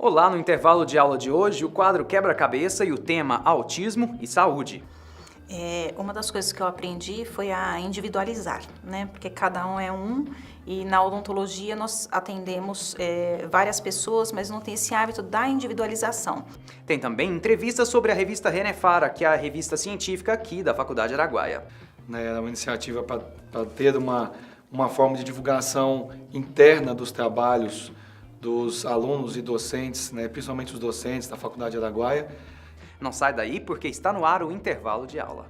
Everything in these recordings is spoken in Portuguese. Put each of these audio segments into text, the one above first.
Olá, no intervalo de aula de hoje, o quadro Quebra-Cabeça e o tema Autismo e Saúde. Uma das coisas que eu aprendi foi a individualizar, né? Porque cada um é um e na odontologia nós atendemos várias pessoas, mas não tem esse hábito da individualização. Tem também entrevistas sobre a revista Renefara, que é a revista científica aqui da Faculdade Araguaia. É uma iniciativa para ter uma forma de divulgação interna dos trabalhos dos alunos e docentes, né, principalmente os docentes da Faculdade Araguaia. Não sai daí porque está no ar o intervalo de aula.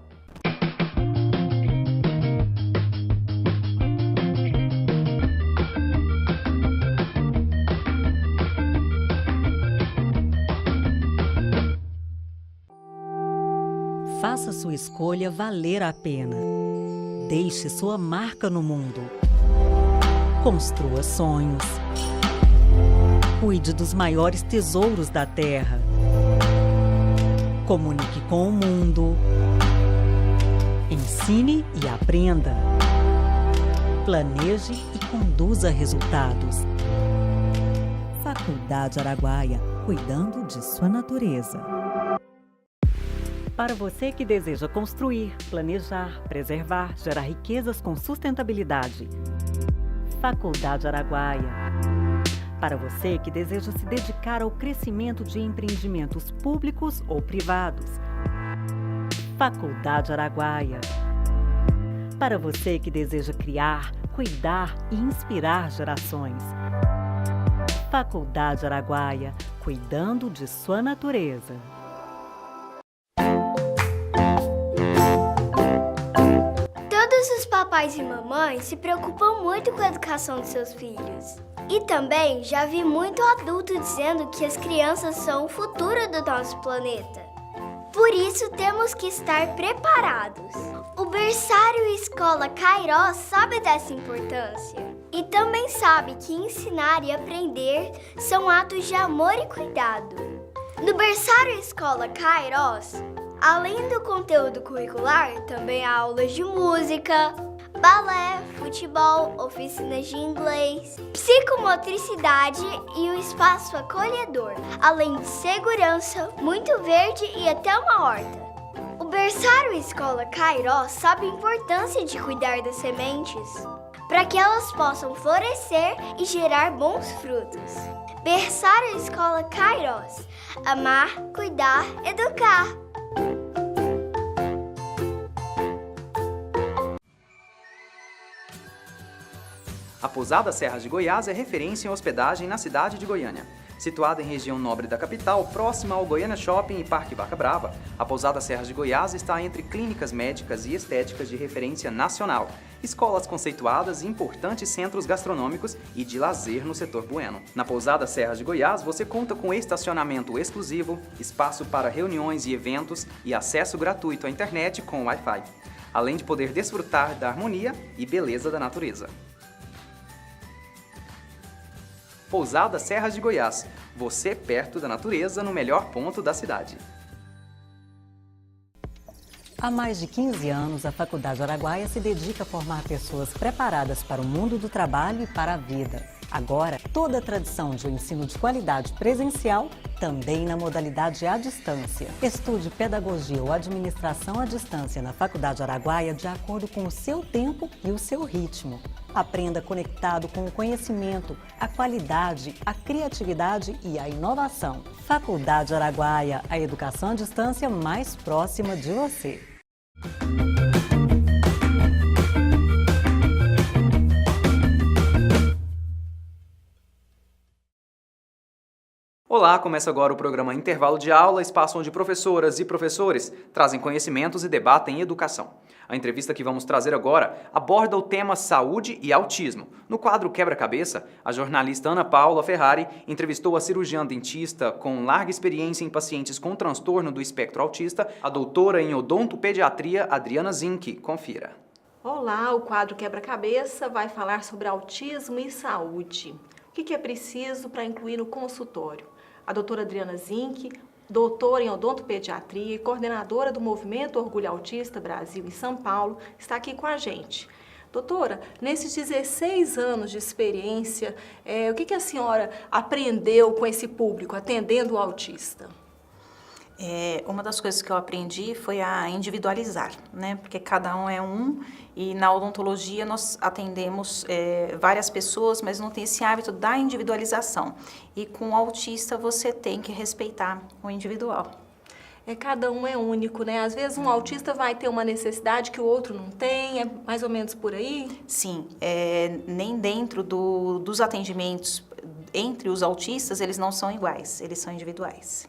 Faça sua escolha valer a pena. Deixe sua marca no mundo. Construa sonhos. Cuide dos maiores tesouros da Terra. Comunique com o mundo. Ensine e aprenda. Planeje e conduza resultados. Faculdade Araguaia, cuidando de sua natureza. Para você que deseja construir, planejar, preservar, gerar riquezas com sustentabilidade. Faculdade Araguaia. Para você que deseja se dedicar ao crescimento de empreendimentos públicos ou privados. Faculdade Araguaia. Para você que deseja criar, cuidar e inspirar gerações. Faculdade Araguaia, cuidando de sua natureza. Todos os papais e mamães se preocupam muito com a educação de seus filhos. E também já vi muito adulto dizendo que as crianças são o futuro do nosso planeta. Por isso temos que estar preparados. O berçário Escola Cairós sabe dessa importância. E também sabe que ensinar e aprender são atos de amor e cuidado. No berçário Escola Cairós, além do conteúdo curricular, também há aulas de música, balé, futebol, oficinas de inglês, psicomotricidade e um espaço acolhedor, além de segurança, muito verde e até uma horta. O berçário Escola Cairós sabe a importância de cuidar das sementes, para que elas possam florescer e gerar bons frutos. Berçário Escola Cairós, amar, cuidar, educar. A Pousada Serras de Goiás é referência em hospedagem na cidade de Goiânia. Situada em região nobre da capital, próxima ao Goiânia Shopping e Parque Vaca Brava, a Pousada Serras de Goiás está entre clínicas médicas e estéticas de referência nacional, escolas conceituadas e importantes centros gastronômicos e de lazer no setor bueno. Na Pousada Serras de Goiás, você conta com estacionamento exclusivo, espaço para reuniões e eventos e acesso gratuito à internet com Wi-Fi, além de poder desfrutar da harmonia e beleza da natureza. Pousada Serras de Goiás, você perto da natureza no melhor ponto da cidade. Há mais de 15 anos, a Faculdade Araguaia se dedica a formar pessoas preparadas para o mundo do trabalho e para a vida. Agora, toda a tradição de um ensino de qualidade presencial, também na modalidade à distância. Estude pedagogia ou administração à distância na Faculdade Araguaia de acordo com o seu tempo e o seu ritmo. Aprenda conectado com o conhecimento, a qualidade, a criatividade e a inovação. Faculdade Araguaia, a educação à distância mais próxima de você. Olá, começa agora o programa Intervalo de Aula, espaço onde professoras e professores trazem conhecimentos e debatem educação. A entrevista que vamos trazer agora aborda o tema saúde e autismo. No quadro Quebra-Cabeça, a jornalista Ana Paula Ferrari entrevistou a cirurgiã dentista com larga experiência em pacientes com transtorno do espectro autista, a doutora em odontopediatria Adriana Zinck. Confira. Olá, o quadro Quebra-Cabeça vai falar sobre autismo e saúde. O que é preciso para incluir no consultório? A doutora Adriana Zinck, doutora em odontopediatria e coordenadora do Movimento Orgulho Autista Brasil em São Paulo, está aqui com a gente. Doutora, nesses 16 anos de experiência, o que a senhora aprendeu com esse público, atendendo o autista? Uma das coisas que eu aprendi foi a individualizar, né? Porque cada um é um e na odontologia nós atendemos várias pessoas, mas não tem esse hábito da individualização. E com o autista você tem que respeitar o individual. Cada um é único, né? Às vezes um autista vai ter uma necessidade que o outro não tem, é mais ou menos por aí? Sim, nem dentro dos atendimentos entre os autistas eles não são iguais, eles são individuais.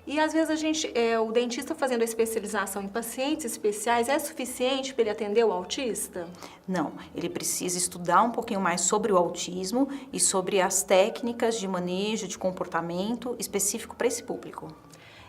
E às vezes o dentista fazendo a especialização em pacientes especiais é suficiente para ele atender o autista? Não, ele precisa estudar um pouquinho mais sobre o autismo e sobre as técnicas de manejo de comportamento específico para esse público.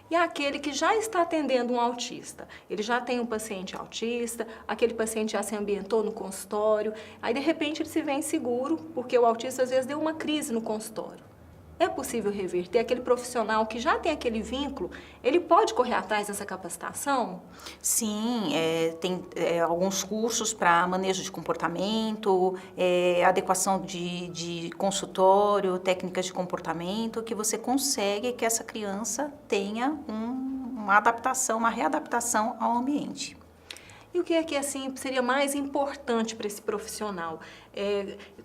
E aquele que já está atendendo um autista, ele já tem um paciente autista, aquele paciente já se ambientou no consultório, aí de repente ele se vê inseguro porque o autista às vezes deu uma crise no consultório. É possível reverter? Aquele profissional que já tem aquele vínculo, ele pode correr atrás dessa capacitação? Sim, tem alguns cursos para manejo de comportamento, adequação de consultório, técnicas de comportamento, que você consegue que essa criança tenha uma adaptação, uma readaptação ao ambiente. E o que é que assim seria mais importante para esse profissional?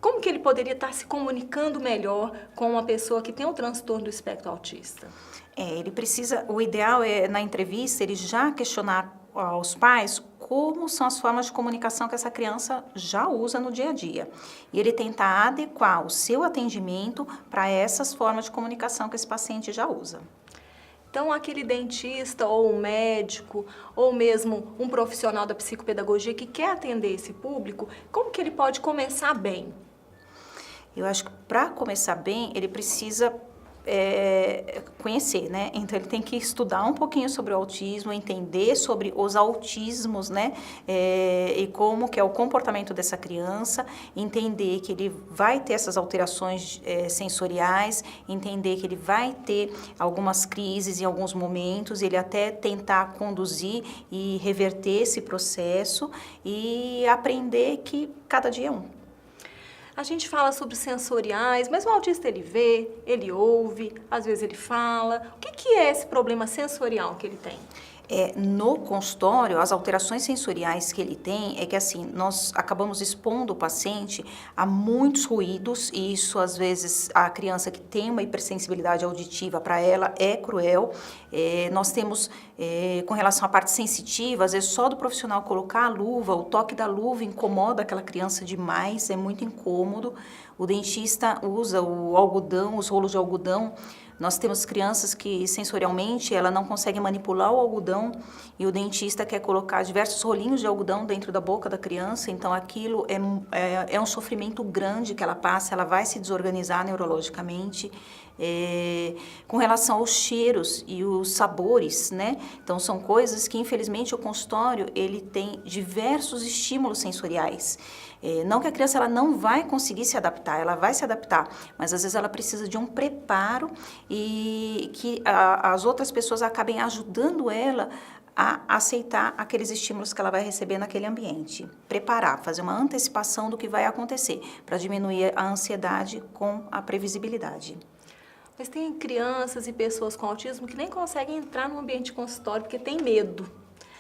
Como que ele poderia estar se comunicando melhor com uma pessoa que tem um transtorno do espectro autista? Ele precisa, o ideal é na entrevista ele já questionar aos pais como são as formas de comunicação que essa criança já usa no dia a dia. E ele tentar adequar o seu atendimento para essas formas de comunicação que esse paciente já usa. Então, aquele dentista ou um médico ou mesmo um profissional da psicopedagogia que quer atender esse público, como que ele pode começar bem? Eu acho que para começar bem, ele precisa conhecer, né? Então, ele tem que estudar um pouquinho sobre o autismo, entender sobre os autismos, né? E como que é o comportamento dessa criança, entender que ele vai ter essas alterações sensoriais, entender que ele vai ter algumas crises em alguns momentos, ele até tentar conduzir e reverter esse processo e aprender que cada dia é um. A gente fala sobre sensoriais, mas o autista ele vê, ele ouve, às vezes ele fala. O que é esse problema sensorial que ele tem? No consultório, as alterações sensoriais que ele tem é que assim, nós acabamos expondo o paciente a muitos ruídos e isso às vezes a criança que tem uma hipersensibilidade auditiva para ela é cruel. Nós temos com relação à parte sensitiva, às vezes só do profissional colocar a luva, o toque da luva incomoda aquela criança demais, é muito incômodo. O dentista usa o algodão, os rolos de algodão. Nós temos crianças que sensorialmente ela não consegue manipular o algodão e o dentista quer colocar diversos rolinhos de algodão dentro da boca da criança, então aquilo é um sofrimento grande que ela passa, ela vai se desorganizar neurologicamente. Com relação aos cheiros e os sabores, né? Então são coisas que infelizmente o consultório ele tem diversos estímulos sensoriais. Não que a criança ela não vai conseguir se adaptar, ela vai se adaptar, mas às vezes ela precisa de um preparo e que as outras pessoas acabem ajudando ela a aceitar aqueles estímulos que ela vai receber naquele ambiente. Preparar, fazer uma antecipação do que vai acontecer, para diminuir a ansiedade com a previsibilidade. Mas tem crianças e pessoas com autismo que nem conseguem entrar no ambiente consultório porque tem medo.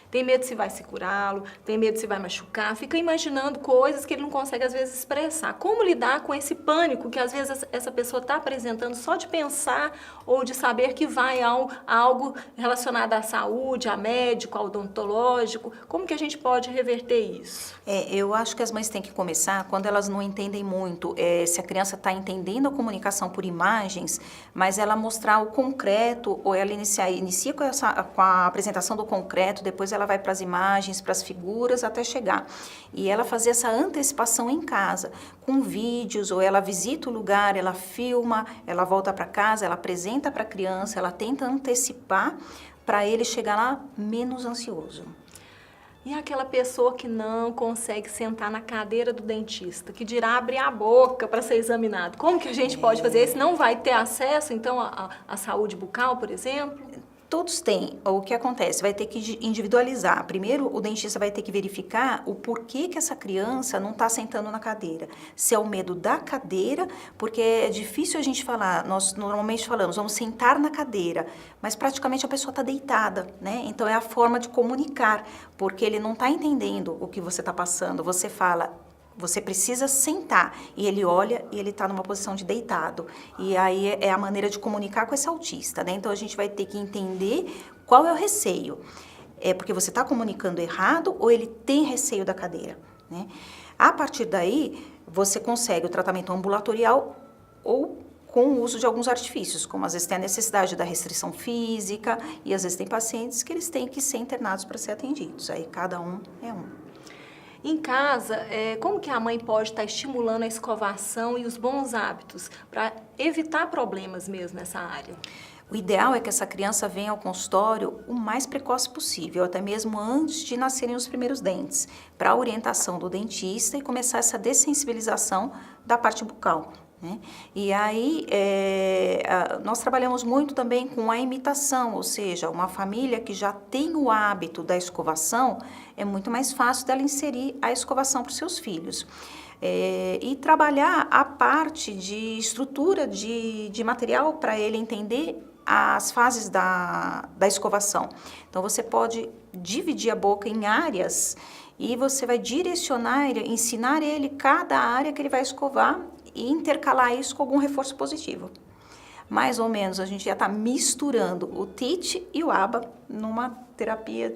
Tem medo se vai se curá-lo, tem medo se vai machucar, fica imaginando coisas que ele não consegue às vezes expressar. Como lidar com esse pânico que às vezes essa pessoa está apresentando só de pensar ou de saber que vai a algo relacionado à saúde, a médico, ao odontológico? Como que a gente pode reverter isso? Eu acho que as mães têm que começar quando elas não entendem muito, se a criança está entendendo a comunicação por imagens, mas ela mostrar o concreto ou ela inicia com a apresentação do concreto, depois ela vai para as imagens, para as figuras, até chegar. E ela fazer essa antecipação em casa, com vídeos, ou ela visita o lugar, ela filma, ela volta para casa, ela apresenta para a criança, ela tenta antecipar para ele chegar lá menos ansioso. E aquela pessoa que não consegue sentar na cadeira do dentista, que dirá abrir a boca para ser examinado. Como que a gente pode fazer isso? Não vai ter acesso, então, à saúde bucal, por exemplo? Todos têm. O que acontece? Vai ter que individualizar. Primeiro, o dentista vai ter que verificar o porquê que essa criança não está sentando na cadeira. Se é o medo da cadeira, porque é difícil a gente falar, nós normalmente falamos, vamos sentar na cadeira, mas praticamente a pessoa está deitada, né? Então é a forma de comunicar, porque ele não está entendendo o que você está passando. Você fala, você precisa sentar, e ele olha e ele está numa posição de deitado. E aí é a maneira de comunicar com esse autista, né? Então a gente vai ter que entender qual é o receio. É porque você está comunicando errado ou ele tem receio da cadeira, né? A partir daí, você consegue o tratamento ambulatorial ou com o uso de alguns artifícios, como às vezes tem a necessidade da restrição física, e às vezes tem pacientes que eles têm que ser internados para ser atendidos. Aí cada um é um. Em casa, como que a mãe pode estar estimulando a escovação e os bons hábitos para evitar problemas mesmo nessa área? O ideal é que essa criança venha ao consultório o mais precoce possível, até mesmo antes de nascerem os primeiros dentes, para a orientação do dentista e começar essa dessensibilização da parte bucal, né? E aí, nós trabalhamos muito também com a imitação, ou seja, uma família que já tem o hábito da escovação, é muito mais fácil dela inserir a escovação para os seus filhos. E trabalhar a parte de estrutura de material para ele entender as fases da escovação. Então, você pode dividir a boca em áreas e você vai direcionar ele, ensinar ele cada área que ele vai escovar e intercalar isso com algum reforço positivo. Mais ou menos, a gente já está misturando o TIT e o ABA numa terapia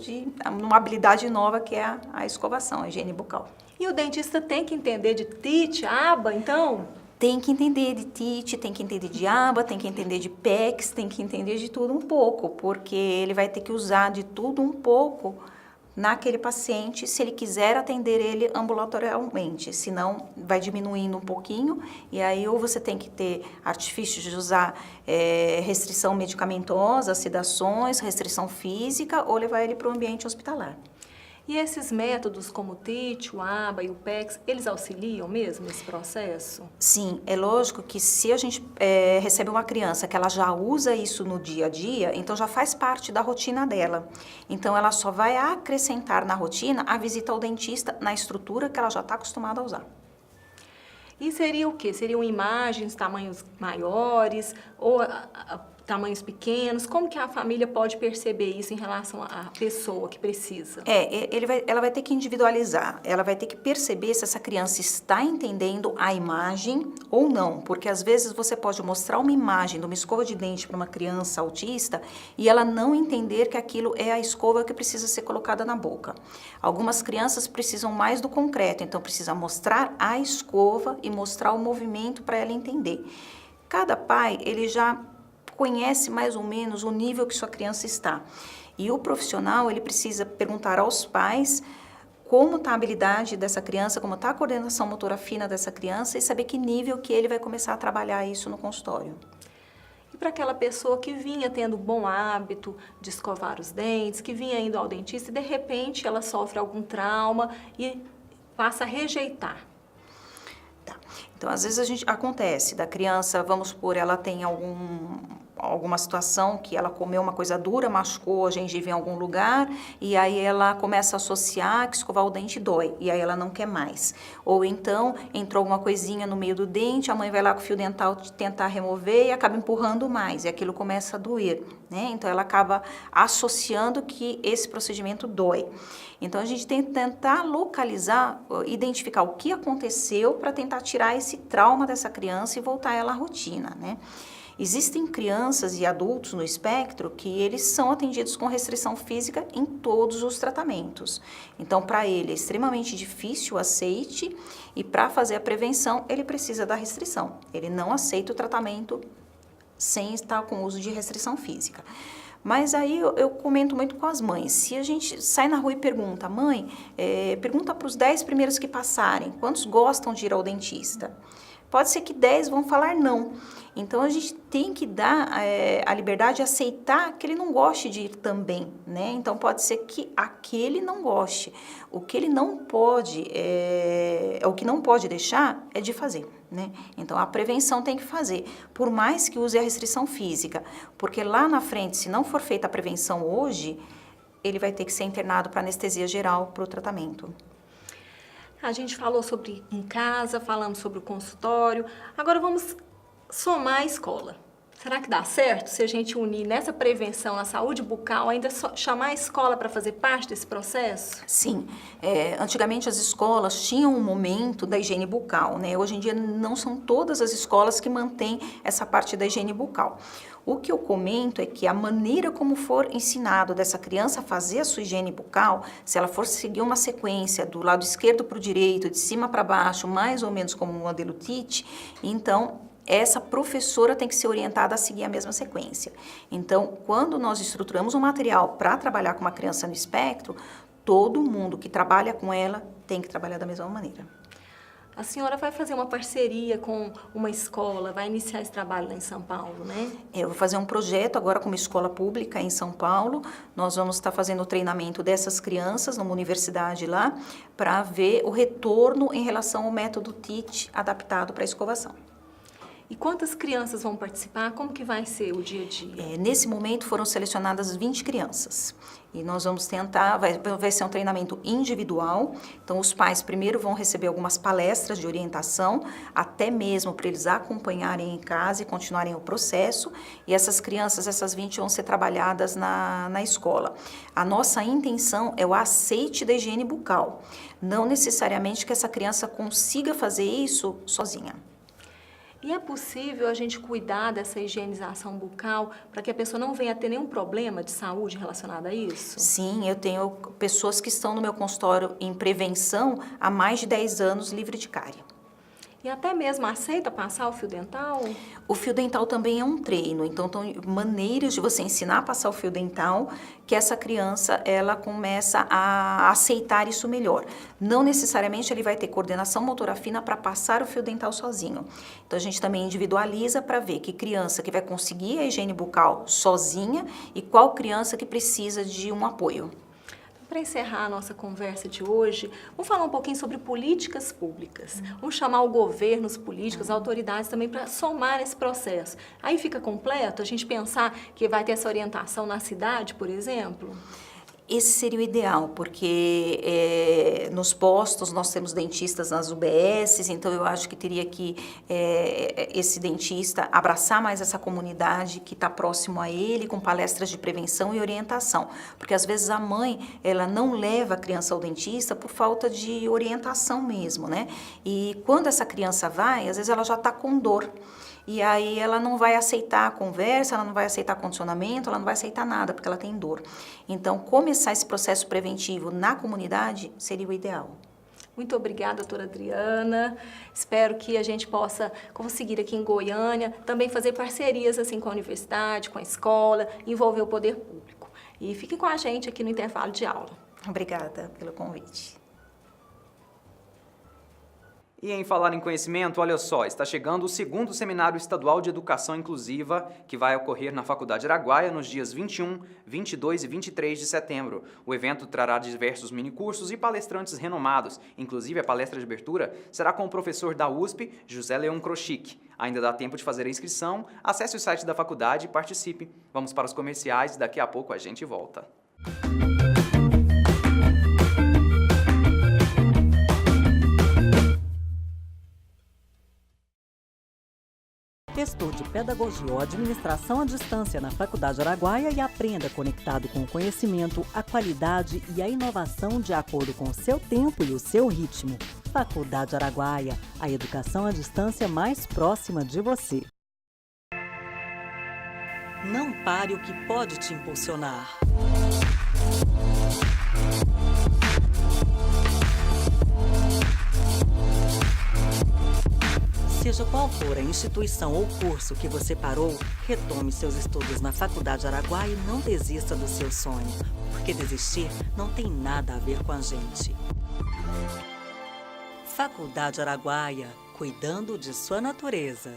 numa habilidade nova que é a escovação, a higiene bucal. E o dentista tem que entender de TIT, ABA, então? Tem que entender de TIT, tem que entender de ABA, tem que entender de PECs, tem que entender de tudo um pouco, porque ele vai ter que usar de tudo um pouco naquele paciente, se ele quiser atender ele ambulatorialmente, senão vai diminuindo um pouquinho, e aí ou você tem que ter artifícios de usar restrição medicamentosa, sedações, restrição física, ou levar ele para o ambiente hospitalar. E esses métodos como o TIT, o ABA e o PECs, eles auxiliam mesmo nesse processo? Sim, é lógico que se a gente recebe uma criança que ela já usa isso no dia a dia, então já faz parte da rotina dela. Então ela só vai acrescentar na rotina a visita ao dentista na estrutura que ela já está acostumada a usar. E seria o quê? Seriam imagens, tamanhos maiores ou tamanhos pequenos? Como que a família pode perceber isso em relação à pessoa que precisa? Ela vai ter que individualizar, ela vai ter que perceber se essa criança está entendendo a imagem ou não, porque às vezes você pode mostrar uma imagem de uma escova de dente para uma criança autista e ela não entender que aquilo é a escova que precisa ser colocada na boca. Algumas crianças precisam mais do concreto, então precisa mostrar a escova e mostrar o movimento para ela entender. Cada pai, ele já conhece mais ou menos o nível que sua criança está. E o profissional, ele precisa perguntar aos pais como está a habilidade dessa criança, como está a coordenação motora fina dessa criança e saber que nível que ele vai começar a trabalhar isso no consultório. E para aquela pessoa que vinha tendo bom hábito de escovar os dentes, que vinha indo ao dentista e de repente ela sofre algum trauma e passa a rejeitar. Então, às vezes acontece da criança, vamos supor, ela tem alguma situação que ela comeu uma coisa dura, machucou a gengiva em algum lugar e aí ela começa a associar que escovar o dente dói e aí ela não quer mais. Ou então entrou alguma coisinha no meio do dente, a mãe vai lá com o fio dental tentar remover e acaba empurrando mais e aquilo começa a doer, né? Então ela acaba associando que esse procedimento dói. Então a gente tem que tentar localizar, identificar o que aconteceu para tentar tirar esse trauma dessa criança e voltar ela à rotina, né? Existem crianças e adultos no espectro que eles são atendidos com restrição física em todos os tratamentos. Então, para ele é extremamente difícil o aceite e para fazer a prevenção ele precisa da restrição. Ele não aceita o tratamento sem estar com uso de restrição física. Mas aí eu comento muito com as mães. Se a gente sai na rua e pergunta, mãe, pergunta para os 10 primeiros que passarem, quantos gostam de ir ao dentista? pode ser que 10 vão falar não. Então, a gente tem que dar a liberdade de aceitar que ele não goste de ir também, né? Então, pode ser que aquele não goste. O que ele não pode, o que não pode deixar é de fazer, né? Então, a prevenção tem que fazer, por mais que use a restrição física, porque lá na frente, se não for feita a prevenção hoje, ele vai ter que ser internado para anestesia geral para o tratamento. A gente falou sobre em casa, falamos sobre o consultório, agora vamos somar a escola. Será que dá certo se a gente unir nessa prevenção na saúde bucal, ainda chamar a escola para fazer parte desse processo? Sim. Antigamente as escolas tinham um momento da higiene bucal, né? Hoje em dia não são todas as escolas que mantêm essa parte da higiene bucal. O que eu comento é que a maneira como for ensinado dessa criança a fazer a sua higiene bucal, se ela for seguir uma sequência do lado esquerdo para o direito, de cima para baixo, mais ou menos como um modelo TIT, então essa professora tem que ser orientada a seguir a mesma sequência. Então, quando nós estruturamos um material para trabalhar com uma criança no espectro, todo mundo que trabalha com ela tem que trabalhar da mesma maneira. A senhora vai fazer uma parceria com uma escola, vai iniciar esse trabalho lá em São Paulo, né? Eu vou fazer um projeto agora com uma escola pública em São Paulo. Nós vamos estar fazendo o treinamento dessas crianças numa universidade lá, para ver o retorno em relação ao método TIT adaptado para a escovação. E quantas crianças vão participar? Como que vai ser o dia a dia? Nesse momento foram selecionadas 20 crianças. E nós vamos tentar, vai ser um treinamento individual. Então, os pais primeiro vão receber algumas palestras de orientação, até mesmo para eles acompanharem em casa e continuarem o processo. E essas crianças, essas 20, vão ser trabalhadas na escola. A nossa intenção é o aceite da higiene bucal. Não necessariamente que essa criança consiga fazer isso sozinha. E é possível a gente cuidar dessa higienização bucal para que a pessoa não venha a ter nenhum problema de saúde relacionado a isso? Sim, eu tenho pessoas que estão no meu consultório em prevenção há mais de 10 anos livre de cárie. E até mesmo aceita passar o fio dental? O fio dental também é um treino, então tem maneiras de você ensinar a passar o fio dental que essa criança ela começa a aceitar isso melhor. Não necessariamente ele vai ter coordenação motora fina para passar o fio dental sozinho. Então a gente também individualiza para ver que criança que vai conseguir a higiene bucal sozinha e qual criança que precisa de um apoio. Para encerrar a nossa conversa de hoje, vamos falar um pouquinho sobre políticas públicas. Vamos chamar o governo, os políticos, as autoridades também para somar esse processo. Aí fica completo a gente pensar que vai ter essa orientação na cidade, por exemplo? Esse seria o ideal, porque nos postos nós temos dentistas nas UBSs, então eu acho que teria que esse dentista abraçar mais essa comunidade que está próximo a ele, com palestras de prevenção e orientação. Porque às vezes a mãe, ela não leva a criança ao dentista por falta de orientação mesmo, né? E quando essa criança vai, às vezes ela já está com dor. E aí ela não vai aceitar a conversa, ela não vai aceitar condicionamento, ela não vai aceitar nada, porque ela tem dor. Então, começar esse processo preventivo na comunidade seria o ideal. Muito obrigada, doutora Adriana. Espero que a gente possa conseguir aqui em Goiânia também fazer parcerias assim com a universidade, com a escola, envolver o poder público. E fiquem com a gente aqui no intervalo de aula. Obrigada pelo convite. E em falar em conhecimento, olha só, está chegando o 2º Seminário Estadual de Educação Inclusiva, que vai ocorrer na Faculdade Araguaia nos dias 21, 22 e 23 de setembro. O evento trará diversos minicursos e palestrantes renomados, inclusive a palestra de abertura será com o professor da USP, José Leão Kroschik. Ainda dá tempo de fazer a inscrição, acesse o site da faculdade e participe. Vamos para os comerciais e daqui a pouco a gente volta. Estude Pedagogia ou Administração à Distância na Faculdade Araguaia e aprenda conectado com o conhecimento, a qualidade e a inovação de acordo com o seu tempo e o seu ritmo. Faculdade Araguaia, a educação à distância mais próxima de você. Não pare o que pode te impulsionar. Seja qual for a instituição ou curso que você parou, retome seus estudos na Faculdade Araguaia e não desista do seu sonho, porque desistir não tem nada a ver com a gente. Faculdade Araguaia, cuidando de sua natureza.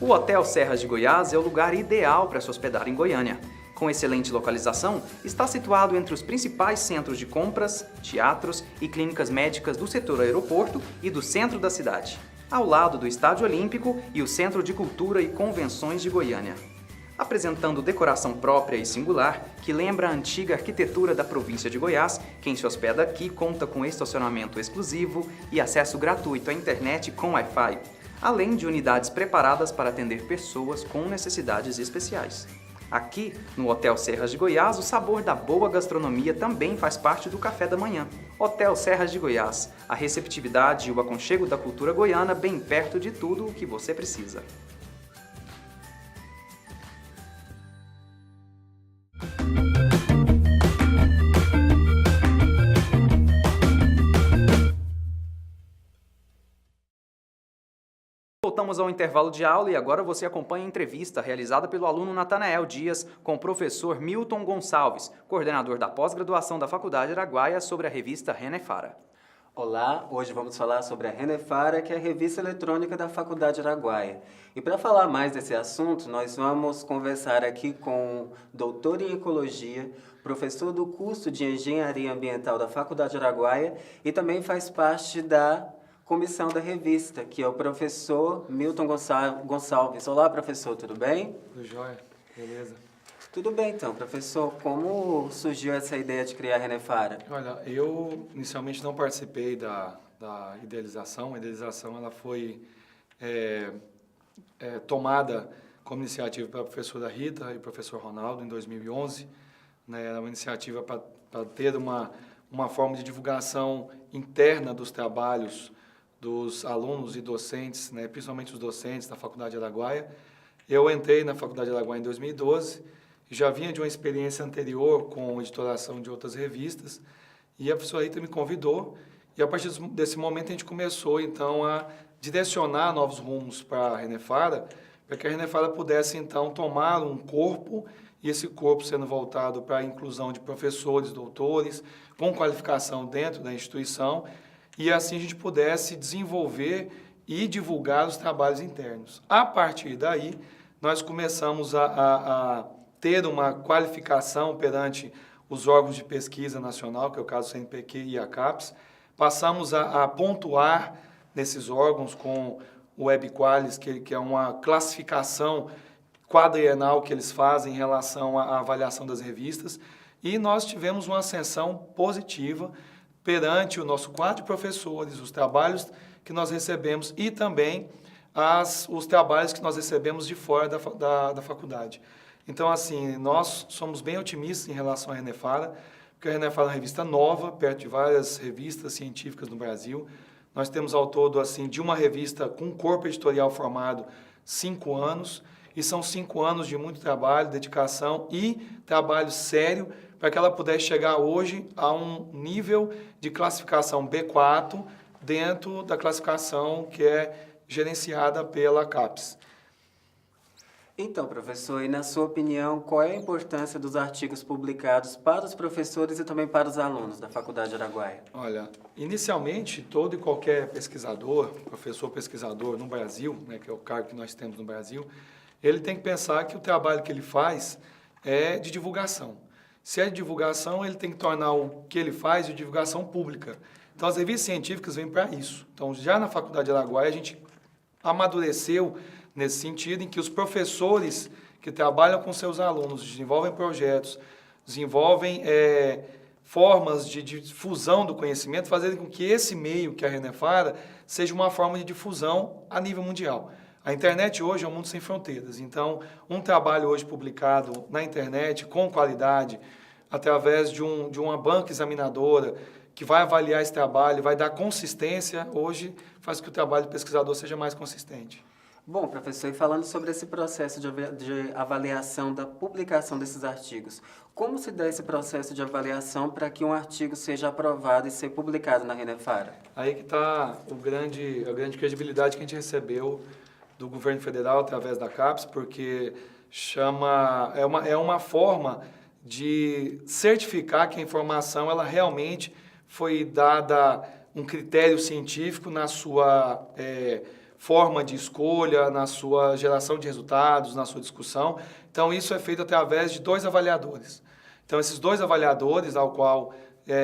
O Hotel Serras de Goiás é o lugar ideal para se hospedar em Goiânia. Com excelente localização, está situado entre os principais centros de compras, teatros e clínicas médicas do setor aeroporto e do centro da cidade, ao lado do Estádio Olímpico e o Centro de Cultura e Convenções de Goiânia. Apresentando decoração própria e singular, que lembra a antiga arquitetura da província de Goiás, quem se hospeda aqui conta com estacionamento exclusivo e acesso gratuito à internet com Wi-Fi, além de unidades preparadas para atender pessoas com necessidades especiais. Aqui, no Hotel Serras de Goiás, o sabor da boa gastronomia também faz parte do café da manhã. Hotel Serras de Goiás, a receptividade e o aconchego da cultura goiana bem perto de tudo o que você precisa. Voltamos ao intervalo de aula e agora você acompanha a entrevista realizada pelo aluno Natanael Dias com o professor Milton Gonçalves, coordenador da pós-graduação da Faculdade Araguaia, sobre a revista Renefara. Olá, hoje vamos falar sobre a Renefara, que é a revista eletrônica da Faculdade Araguaia. E para falar mais desse assunto, nós vamos conversar aqui com o doutor em Ecologia, professor do curso de Engenharia Ambiental da Faculdade Araguaia e também faz parte da comissão da revista, que é o professor Milton Gonçalves. Olá, professor, tudo bem? Tudo jóia, beleza. Tudo bem, então, professor. Como surgiu essa ideia de criar a Renefara? Olha, eu inicialmente não participei da idealização. A idealização ela foi tomada como iniciativa pela professora Rita e professor Ronaldo em 2011. Né, era uma iniciativa para ter uma forma de divulgação interna dos trabalhos dos alunos e docentes, né, principalmente os docentes da Faculdade Araguaia. Eu entrei na Faculdade Araguaia em 2012, já vinha de uma experiência anterior com editoração de outras revistas, e a professora Rita me convidou, e a partir desse momento a gente começou, então, a direcionar novos rumos para a Renefara, para que a Renefara pudesse, então, tomar um corpo, e esse corpo sendo voltado para a inclusão de professores, doutores, com qualificação dentro da instituição, e assim a gente pudesse desenvolver e divulgar os trabalhos internos. A partir daí, nós começamos a ter uma qualificação perante os órgãos de pesquisa nacional, que é o caso do CNPq e a CAPES, passamos a pontuar nesses órgãos com o WebQualis, que é uma classificação quadrienal que eles fazem em relação à avaliação das revistas, e nós tivemos uma ascensão positiva perante o nosso quadro de professores, os trabalhos que nós recebemos e também os trabalhos que nós recebemos de fora da faculdade. Então, assim, nós somos bem otimistas em relação à Renefara, porque a Renefara é uma revista nova, perto de várias revistas científicas no Brasil. Nós temos ao todo, assim, de uma revista com corpo editorial formado, 5 anos, e são 5 anos de muito trabalho, dedicação e trabalho sério para que ela pudesse chegar hoje a um nível de classificação B4 dentro da classificação que é gerenciada pela CAPES. Então, professor, e na sua opinião, qual é a importância dos artigos publicados para os professores e também para os alunos da Faculdade Araguaia? Olha, inicialmente, todo e qualquer pesquisador, professor pesquisador no Brasil, né, que é o cargo que nós temos no Brasil, ele tem que pensar que o trabalho que ele faz é de divulgação. Se é de divulgação, ele tem que tornar o que ele faz de divulgação pública. Então, as revistas científicas vêm para isso. Então, já na Faculdade Araguaia, a gente amadureceu nesse sentido, em que os professores que trabalham com seus alunos, desenvolvem projetos, desenvolvem formas de difusão do conhecimento, fazendo com que esse meio, que é a Renefara, seja uma forma de difusão a nível mundial. A internet hoje é um mundo sem fronteiras, então um trabalho hoje publicado na internet com qualidade, através de uma banca examinadora que vai avaliar esse trabalho, vai dar consistência, hoje faz com que o trabalho do pesquisador seja mais consistente. Bom, professor, e falando sobre esse processo de avaliação da publicação desses artigos, como se dá esse processo de avaliação para que um artigo seja aprovado e ser publicado na Renefara? Aí que está a grande credibilidade que a gente recebeu do governo federal através da CAPES, porque é uma forma de certificar que a informação ela realmente foi dada um critério científico na sua forma de escolha, na sua geração de resultados, na sua discussão. Então, isso é feito através de 2 avaliadores. Então, esses 2 avaliadores, ao qual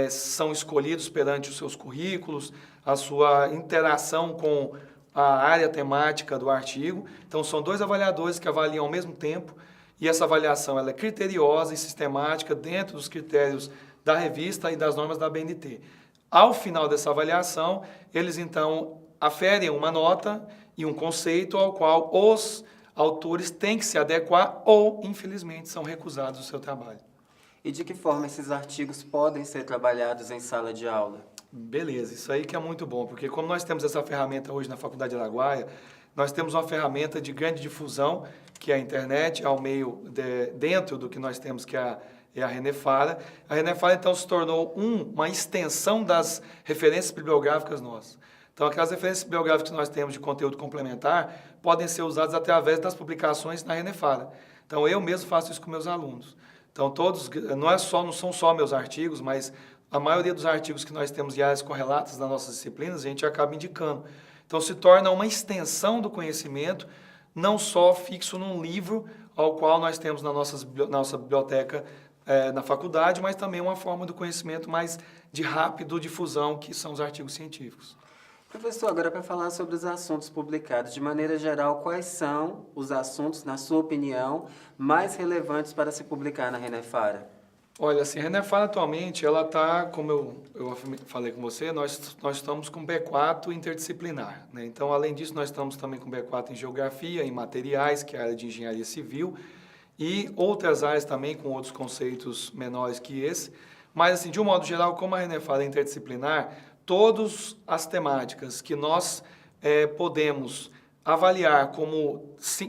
são escolhidos perante os seus currículos, a sua interação com a área temática do artigo. Então, são 2 avaliadores que avaliam ao mesmo tempo, e essa avaliação ela é criteriosa e sistemática dentro dos critérios da revista e das normas da BNT. Ao final dessa avaliação, eles, então, aferem uma nota e um conceito ao qual os autores têm que se adequar ou, infelizmente, são recusados do seu trabalho. E de que forma esses artigos podem ser trabalhados em sala de aula? Beleza, isso aí que é muito bom, porque como nós temos essa ferramenta hoje na Faculdade Araguaia, nós temos uma ferramenta de grande difusão, que é a internet, ao meio dentro do que nós temos, que é a Renefara. A Renefara, então, se tornou uma extensão das referências bibliográficas nossas. Então, aquelas referências bibliográficas que nós temos de conteúdo complementar podem ser usadas através das publicações na Renefara. Então, eu mesmo faço isso com meus alunos. Então, todos, não são só meus artigos, mas a maioria dos artigos que nós temos de áreas correlatas nas nossas disciplinas, a gente acaba indicando. Então, se torna uma extensão do conhecimento, não só fixo num livro, ao qual nós temos na nossa biblioteca na faculdade, mas também uma forma do conhecimento mais de rápido difusão, que são os artigos científicos. Professor, agora para falar sobre os assuntos publicados, de maneira geral, quais são os assuntos, na sua opinião, mais relevantes para se publicar na Renefara? Olha, assim, a Renefara atualmente, ela está, como eu falei com você, nós estamos com B4 interdisciplinar, né? Então, além disso, nós estamos também com B4 em Geografia, em Materiais, que é a área de Engenharia Civil, e outras áreas também com outros conceitos menores que esse. Mas, assim, de um modo geral, como a Renefara é interdisciplinar, todas as temáticas que nós podemos avaliar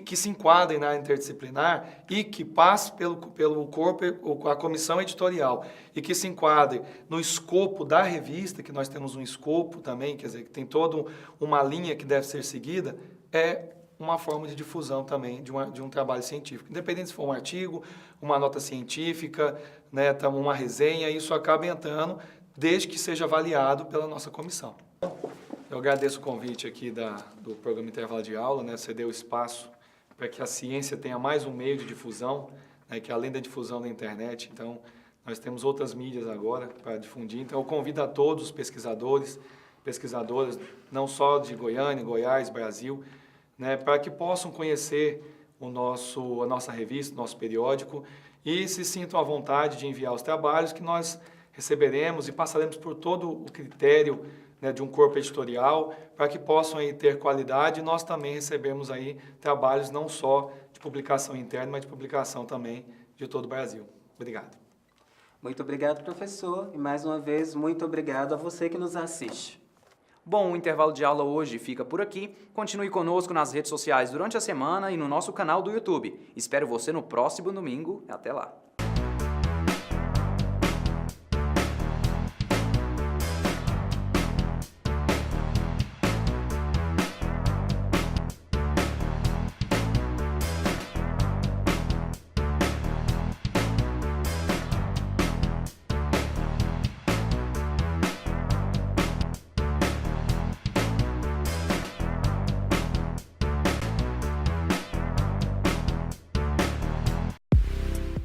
que se enquadrem na interdisciplinar e que passe pelo corpo, a comissão editorial, e que se enquadre no escopo da revista, que nós temos um escopo também, quer dizer, que tem toda uma linha que deve ser seguida, é uma forma de difusão também de um trabalho científico. Independente se for um artigo, uma nota científica, né, uma resenha, isso acaba entrando desde que seja avaliado pela nossa comissão. Eu agradeço o convite aqui do programa Intervalo de Aula, né? Você deu espaço para que a ciência tenha mais um meio de difusão, né? Que além da difusão da internet, então, nós temos outras mídias agora para difundir. Então, eu convido a todos os pesquisadoras, não só de Goiânia, Goiás, Brasil, né? Para que possam conhecer a nossa revista, o nosso periódico, e se sintam à vontade de enviar os trabalhos que nós receberemos e passaremos por todo o critério, né, de um corpo editorial, para que possam aí ter qualidade. E nós também recebemos aí trabalhos não só de publicação interna, mas de publicação também de todo o Brasil. Obrigado. Muito obrigado, professor. E mais uma vez, muito obrigado a você que nos assiste. Bom, o intervalo de aula hoje fica por aqui. Continue conosco nas redes sociais durante a semana e no nosso canal do YouTube. Espero você no próximo domingo. Até lá.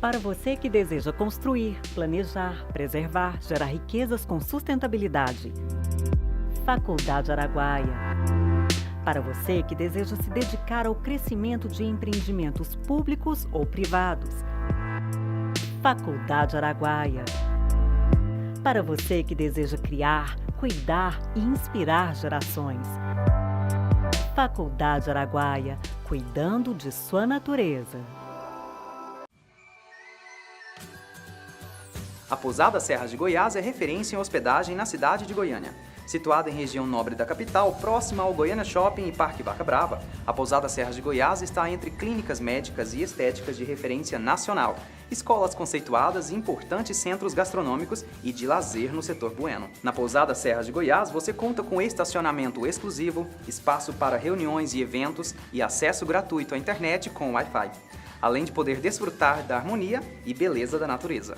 Para você que deseja construir, planejar, preservar, gerar riquezas com sustentabilidade. Faculdade Araguaia. Para você que deseja se dedicar ao crescimento de empreendimentos públicos ou privados. Faculdade Araguaia. Para você que deseja criar, cuidar e inspirar gerações. Faculdade Araguaia, cuidando de sua natureza. A Pousada Serras de Goiás é referência em hospedagem na cidade de Goiânia. Situada em região nobre da capital, próxima ao Goiânia Shopping e Parque Vaca Brava, a Pousada Serras de Goiás está entre clínicas médicas e estéticas de referência nacional, escolas conceituadas e importantes centros gastronômicos e de lazer no setor bueno. Na Pousada Serras de Goiás, você conta com estacionamento exclusivo, espaço para reuniões e eventos e acesso gratuito à internet com Wi-Fi. além de poder desfrutar da harmonia e beleza da natureza.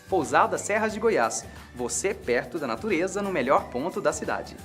Pousada Serras de Goiás, você perto da natureza no melhor ponto da cidade.